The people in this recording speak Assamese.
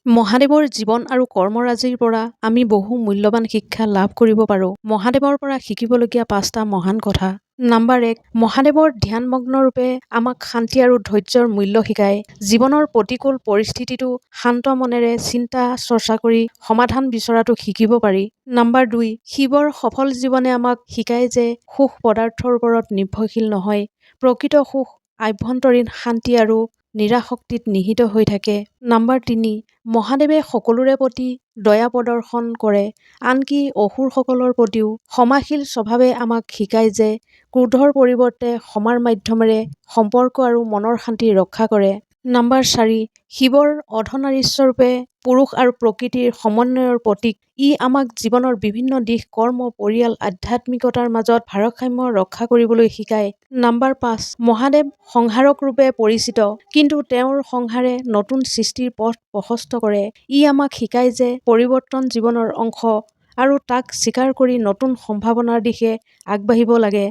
মহাদেৱৰ জীৱন আৰু কৰ্মৰাজিৰ পৰা আমি বহু মূল্যৱান শিক্ষা লাভ কৰিব পাৰোঁ। মহাদেৱৰ পৰা শিকিবলগীয়া 5টা মহান কথা। নাম্বাৰ 1, মহাদেৱৰ ধ্যানমগ্ন ৰূপে আমাক শান্তি আৰু ধৈৰ্যৰ মূল্য শিকায়। জীৱনৰ প্ৰতিকূল পৰিস্থিতিটো শান্ত মনেৰে চিন্তা চৰ্চা কৰি সমাধান বিচৰাটো শিকিব পাৰি। নাম্বাৰ 2, শিৱৰ সফল জীৱনে আমাক শিকায় যে সুখ পদাৰ্থৰ ওপৰত নিৰ্ভৰশীল নহয়। প্ৰকৃত সুখ আভ্যন্তৰীণ শান্তি আৰু নিৰাশক্তিত নিহিত হৈ থাকে। নাম্বাৰ 3, মহাদেৱে সকলোৰে প্ৰতি দয়া প্ৰদৰ্শন কৰে, আনকি অসুৰসকলৰ প্ৰতিও। ক্ষমাশীল স্বভাৱে আমাক শিকায় যে ক্ৰোধৰ পৰিৱৰ্তে ক্ষমাৰ মাধ্যমেৰে সম্পৰ্ক আৰু মনৰ শান্তি ৰক্ষা কৰে। নাম্বাৰ 4, শিৱৰ অৰ্ধনাৰীশ্বৰূপে পুৰুষ আৰু প্ৰকৃতিৰ সমন্বয়ৰ প্ৰতীক। ই আমাক জীৱনৰ বিভিন্ন দিশ কৰ্ম, পৰিয়াল, আধ্যাত্মিকতাৰ মাজত ভাৰসাম্য ৰক্ষা কৰিবলৈ শিকায়। নাম্বাৰ 5, মহাদেৱ সংহাৰক ৰূপে পৰিচিত, কিন্তু তেওঁৰ সংহাৰে নতুন সৃষ্টিৰ পথ প্ৰশস্ত কৰে। ই আমাক শিকায় যে পৰিৱৰ্তন জীৱনৰ অংশ আৰু তাক স্বীকাৰ কৰি নতুন সম্ভাৱনাৰ দিশে আগবাঢ়িব লাগে।